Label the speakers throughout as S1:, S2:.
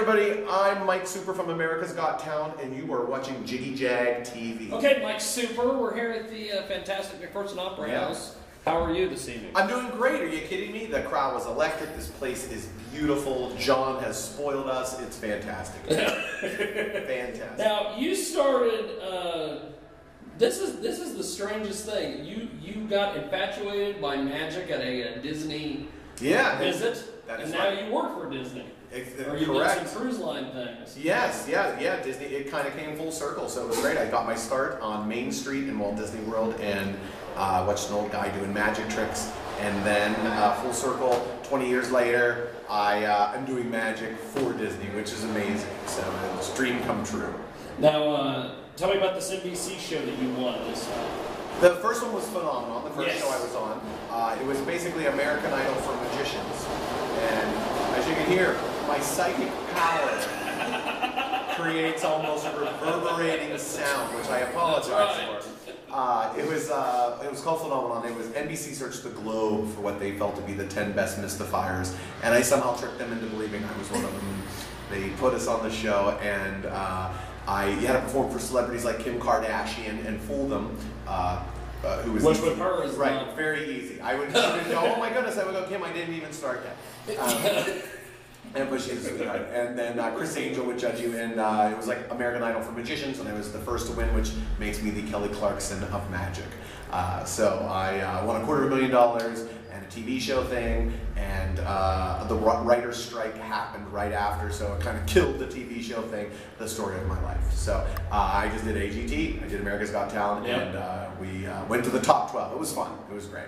S1: everybody, I'm Mike Super from America's Got Talent, and you are watching Jiggy Jag TV.
S2: Okay, Mike Super, we're here at the fantastic McPherson Opera House. How are you this evening?
S1: I'm doing great. Are you kidding me? The crowd was electric. This place is beautiful. John has spoiled us. It's fantastic. Fantastic.
S2: Now, you started, this is the strangest thing. You got infatuated by magic at a Disney visit, and now you work for Disney. Or you've done some cruise line things.
S1: Yes, yeah, Disney, it kind of came full circle, so it was great. I got my start on Main Street in Walt Disney World and watched an old guy doing magic tricks, and then full circle, 20 years later, I'm doing magic for Disney, which is amazing. So it's a dream come true.
S2: Now, tell me about this NBC show that you won this time.
S1: The first one was phenomenal, the first show I was on. It was basically American Idol for magicians. And as you can hear, my psychic power creates almost a reverberating sound, which I apologize for. It was called Phenomenon. It was NBC searched the globe for what they felt to be the 10 best mystifiers, and I somehow tricked them into believing I was one of them. They put us on the show, and you had to perform for celebrities like Kim Kardashian and fool them. Who was
S2: Which with her is
S1: right, very easy. I would go, oh my goodness, I would go, Kim, I didn't even start yet. But she's a sweetheart. And then Chris Angel would judge you, and it was like American Idol for magicians, and I was the first to win, which makes me the Kelly Clarkson of magic. So I won $250,000 and a TV show thing, and the writer's strike happened right after, so it kind of killed the TV show thing, the story of my life. So I just did AGT, I did America's Got Talent, and we went to the top 12. It was fun. It was great.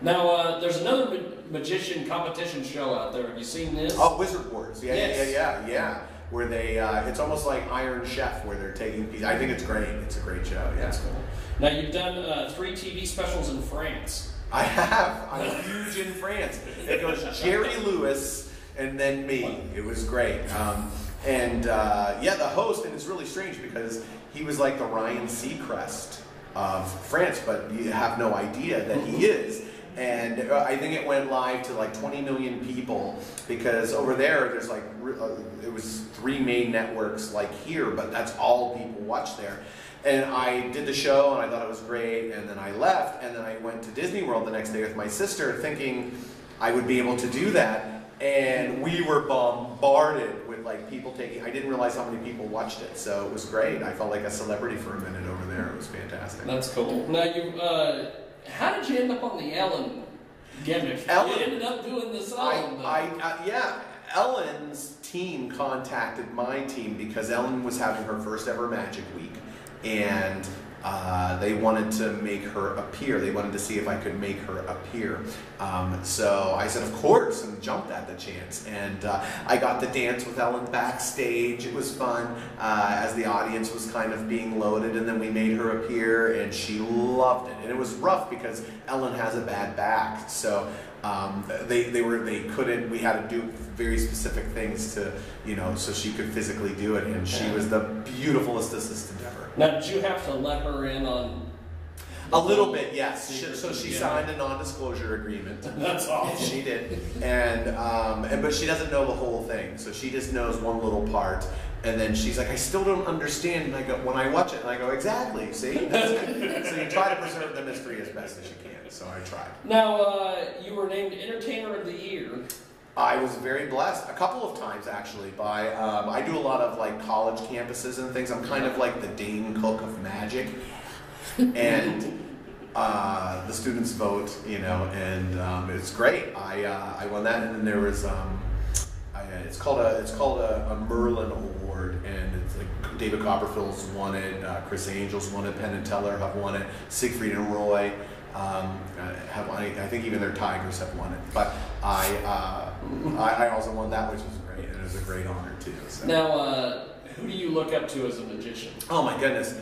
S2: Now, there's another magician competition show out there. Have you seen this?
S1: Oh, Wizard Wars. Yeah. Where they, it's almost like Iron Chef, where they're taking pieces. I think it's great. It's a great show. Yeah.
S2: That's cool. Now, you've done 3 TV specials in France.
S1: I have. I'm huge in France. It goes Jerry Lewis and then me. It was great. The host, and it's really strange because he was like the Ryan Seacrest of France, but you have no idea that he is. And I think it went live to like 20 million people, because over there's like, it was 3 main networks like here, but that's all people watch there. And I did the show and I thought it was great, and then I left, and then I went to Disney World the next day with my sister thinking I would be able to do that, and we were bombarded with like people taking, I didn't realize how many people watched it, so it was great. I felt like a celebrity for a minute over there. It was fantastic.
S2: That's cool. Now how did you end up on the Ellen gimmick? You ended up doing the song.
S1: Ellen's team contacted my team because Ellen was having her first ever Magic Week, and they wanted to make her appear. They wanted to see if I could make her appear. So I said, of course, and jumped at the chance. And I got to dance with Ellen backstage. It was fun as the audience was kind of being loaded, and then we made her appear, and she loved it. And it was rough because Ellen has a bad back. So we had to do very specific things to, so she could physically do it, and she was the beautifulest assistant ever.
S2: Now, did you have to let her in on?
S1: A little bit, yes. So she signed a non-disclosure agreement.
S2: That's awesome.
S1: She did, but she doesn't know the whole thing. So she just knows one little part, and then she's like, I still don't understand. And I go, when I watch it, and I go, exactly. See, that's it. So you try to preserve the mystery as best as you can. So I tried.
S2: Now, you were named Entertainer of the Year.
S1: I was very blessed a couple of times actually by I do a lot of like college campuses and things. I'm kind of like the Dane Cook of magic, and the students vote, and it's great. I won that, and then there was it's called a Merlin Award, and it's like David Copperfield's won it, Chris Angel's won it, Penn and Teller have won it, Siegfried and Roy have won it. I think even their Tigers have won it, but I also won that, which was great, and it was a great honor too. So.
S2: Now, who do you look up to as a magician?
S1: Oh my goodness,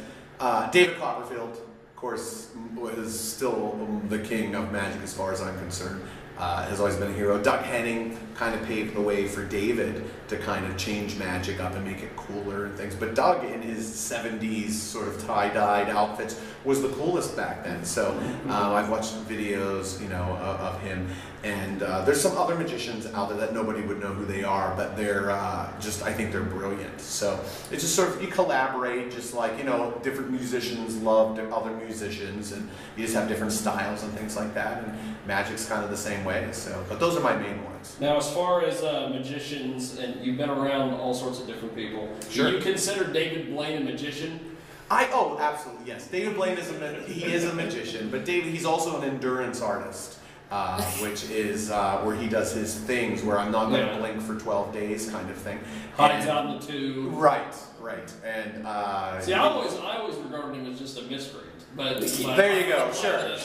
S1: David Copperfield, of course, was still the king of magic as far as I'm concerned. has always been a hero. Doug Henning kind of paved the way for David to kind of change magic up and make it cooler and things. But Doug, in his 70s sort of tie-dyed outfits, was the coolest back then. So I've watched videos, of him. And there's some other magicians out there that nobody would know who they are, but they're I think they're brilliant. So it's just sort of, you collaborate, just like, different musicians love other musicians, and you just have different styles and things like that. And magic's kind of the same way. So, but those are my main ones.
S2: Now, as far as magicians, and you've been around all sorts of different people,
S1: sure.
S2: Do you consider David Blaine a magician?
S1: Absolutely, yes. David Blaine is a magician, but he's also an endurance artist. Which is where he does his things, where I'm not going to blink for 12 days, kind of thing.
S2: Hides out in the tube.
S1: Right. And
S2: see, I always regarded him as just a miscreant. But
S1: there you go. Sure.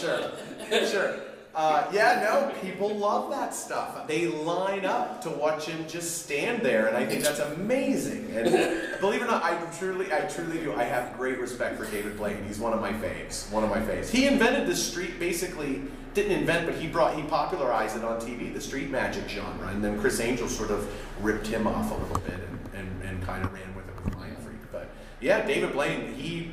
S1: People love that stuff. They line up to watch him just stand there, and I think that's amazing. And believe it or not, I truly do. I have great respect for David Blaine. He's one of my faves. He invented the street, basically didn't invent, but he popularized it on TV, the street magic genre, and then Chris Angel sort of ripped him off a little bit and kind of ran with it with Mind Freak. But yeah, David Blaine, he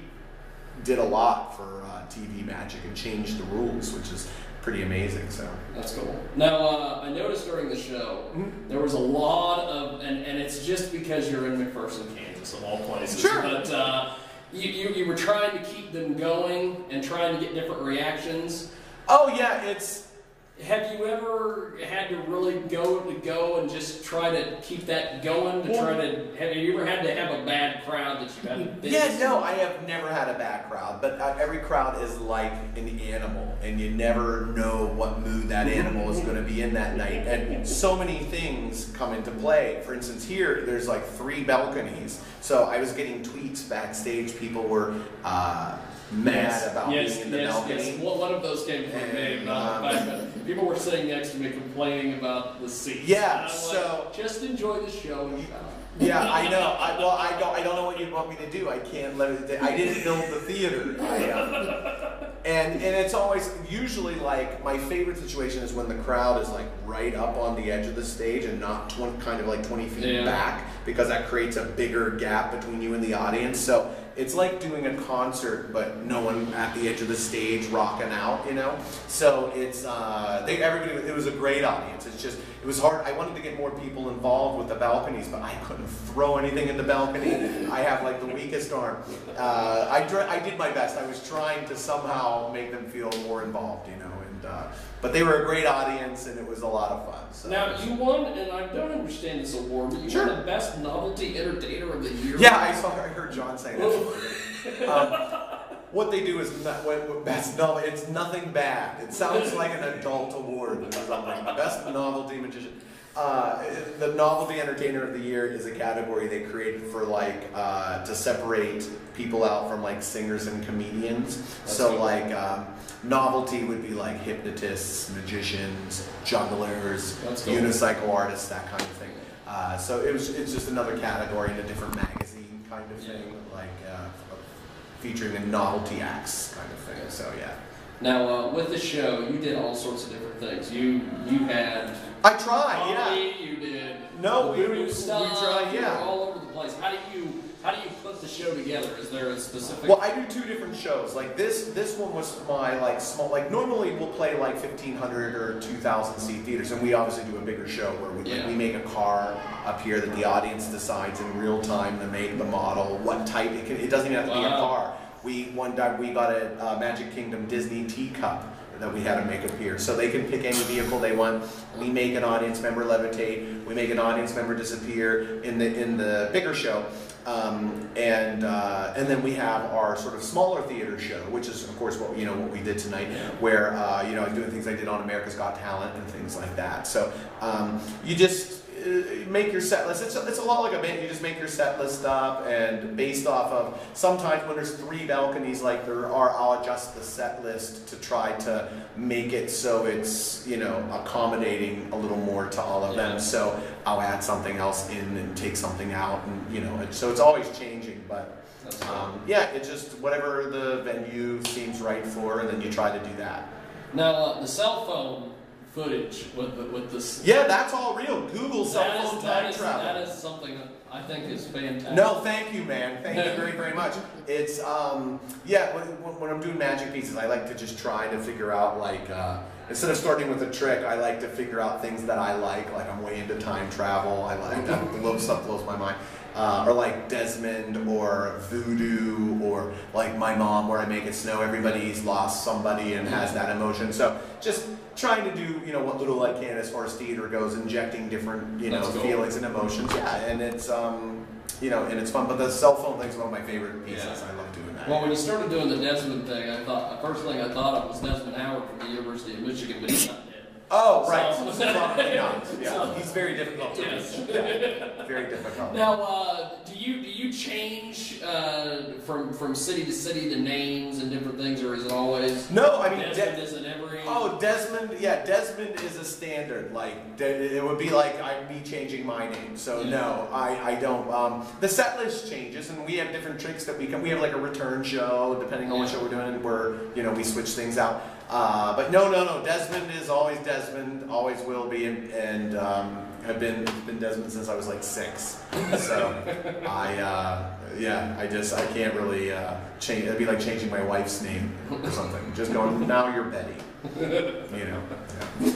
S1: did a lot for TV magic and changed the rules, which is pretty amazing. So
S2: that's cool. Now, I noticed during the show there was a lot of, and it's just because you're in McPherson, Kansas, of all places.
S1: Sure.
S2: But you were trying to keep them going and trying to get different reactions.
S1: Oh yeah,
S2: Have you ever had to really go and just try to keep that going? Have you ever had to have a bad crowd that you haven't?
S1: Yeah, no, I have never had a bad crowd, but every crowd is like an animal, and you never know what mood that animal is going to be in that night, and so many things come into play. For instance, here there's like 3 balconies, so I was getting tweets backstage. People were mad about being in the balcony.
S2: Yes. One of those came from me about the fact that people were sitting next to me complaining about the seats.
S1: Yeah,
S2: so just enjoy the show and shut up.
S1: Yeah, I know. I don't know what you want me to do. I can't let it. I didn't build the theater. And it's always usually like my favorite situation is when the crowd is like right up on the edge of the stage and not 20 feet back, because that creates a bigger gap between you and the audience. So it's like doing a concert, but no one at the edge of the stage rocking out, So it's everybody. It was a great audience. It was hard. I wanted to get more people involved with the balconies, but I couldn't throw anything in the balcony. I have like the weakest arm. I did my best. I was trying to somehow make them feel more involved, but they were a great audience, and it was a lot of fun. So.
S2: Now, you won, and I don't understand this award, but you won the Best Novelty Entertainer of the Year.
S1: Yeah, I heard John say that. What they do is best novelty. It's nothing bad. It sounds like an adult award or something. Best Novelty Magician. The Novelty Entertainer of the Year is a category they created for to separate people out from like singers and comedians. Novelty would be like hypnotists, magicians, jugglers, unicycle artists, that kind of thing. So it's just another category in a different magazine kind of thing, featuring the novelty acts kind of thing. So yeah.
S2: Now with the show, you did all sorts of different things. You had.
S1: I tried.
S2: Comedy, you did.
S1: No, we
S2: tried. Yeah. All over the place. How do you put the show together? Is there a specific?
S1: Well, I do 2 different shows. Like this one was my small. Like normally we'll play like 1,500 or 2,000 seat theaters, and we obviously do a bigger show where we make a car up here that the audience decides in real time to make the model, what type it doesn't even have to be a car. One time we got a Magic Kingdom Disney teacup that we had to make appear. So they can pick any vehicle they want. We make an audience member levitate. We make an audience member disappear in the bigger show. And then we have our sort of smaller theater show, which is of course what we did tonight, where doing things I did on America's Got Talent and things like that. So you just make your set list. It's a lot like a band. You just make your set list up, and based off of sometimes when there's 3 balconies like there are, I'll adjust the set list to try to make it so it's accommodating a little more to all of them. So I'll add something else in and take something out, and so it's always changing. But it's just whatever the venue seems right for, and then you try to do that.
S2: Now the cell phone footage with this.
S1: Yeah, that's all real. Google cell phone time travel.
S2: That is something that I think is fantastic.
S1: No, thank you, man. Thank you very, very much. It's yeah. When I'm doing magic pieces, I like to just try to figure out like instead of starting with a trick, I like to figure out things that I like. Like I'm way into time travel. I like that stuff blows my mind. Or like Desmond or voodoo or like my mom where I make it snow. Everybody's lost somebody and has that emotion. So just trying to do, you know, what little I can as far as theater goes, injecting different, you know, feelings and emotions. Yeah, and it's, you know, and it's fun. But the cell phone thing's one of my favorite pieces. Yeah. I love doing that.
S2: Well, when you started doing the Desmond thing, I thought, the first thing I thought of was Desmond Howard from the University of Michigan, but he's not dead.
S1: Oh, right. So, yeah, he's very difficult to reach. Yeah, very difficult.
S2: Now, do you change from city to city the names and different things, or is it always?
S1: No, I mean
S2: Desmond is in every.
S1: Oh, Desmond. Yeah, Desmond is a standard. Like it would be like me changing my name. So no, I don't. The set list changes, and we have different tricks that we have like a return show depending on what show we're doing, and we switch things out. But no. Desmond is always Desmond, always will be, and have been Desmond since I was like 6. So I can't really change. It'd be like changing my wife's name or something. Just going, now you're Betty. You know. Yeah.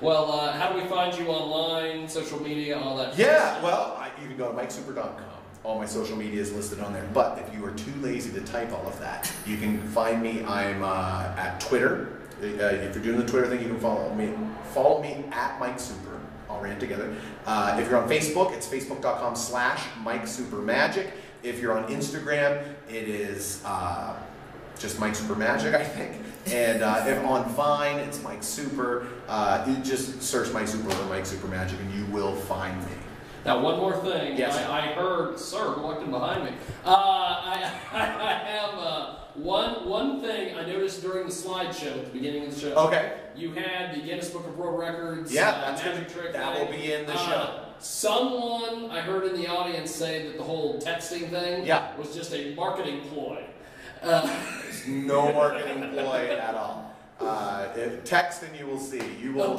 S2: Well, how do we find you online, social media, all that?
S1: Yeah. Well, you can go to MikeSuper.com. All my social media is listed on there. But if you are too lazy to type all of that, you can find me. I'm at Twitter. If you're doing the Twitter thing, you can follow me. Follow me at MikeSuper. All ran together. If you're on Facebook, it's facebook.com/MikeSuperMagic. If you're on Instagram, it is just MikeSuperMagic, I think. And if on Vine, it's Mike Super. You just search Mike Super or Mike Super Magic, and you will find me.
S2: Now, one more thing.
S1: Yes.
S2: I heard, sir, walked in behind me. I have one thing I noticed during the slideshow at the beginning of the show.
S1: Okay.
S2: You had the Guinness Book of World Records.
S1: Yeah, that's
S2: magic trick.
S1: That will be in the show.
S2: Someone I heard in the audience say that the whole texting thing was just a marketing ploy.
S1: There's no marketing ploy at all. Text and you will see. You'll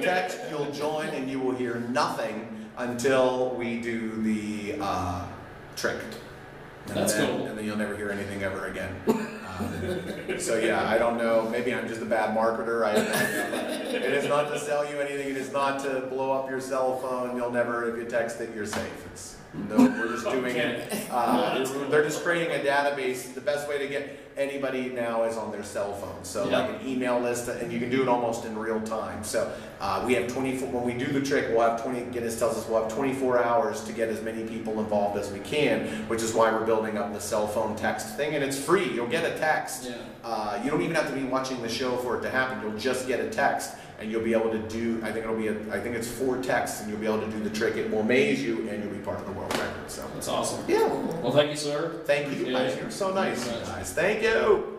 S1: text, you'll join, and you will hear nothing until we do the trick.
S2: That's cool.
S1: And then you'll never hear anything ever again. So yeah, I don't know. Maybe I'm just a bad marketer. It is not to sell you anything. It is not to blow up your cell phone. You'll never, if you text it, you're safe. We're just doing it. They're just creating a database. The best way to get anybody now is on their cell phone. So like an email list, and you can do it almost in real time. So we have 24. When we do the trick, we'll have 20. Guinness tells us we'll have 24 hours to get as many people involved as we can, which is why we're building up the cell phone text thing, and it's free. You'll get a text. You don't even have to be watching the show for it to happen. You'll just get a text. And you'll be able to do, I think it's 4 texts, and you'll be able to do the trick. It will amaze you, and you'll be part of the world record. So
S2: that's awesome.
S1: Yeah.
S2: Well, thank you, sir.
S1: Thank you guys. You're so nice, guys. Thank you.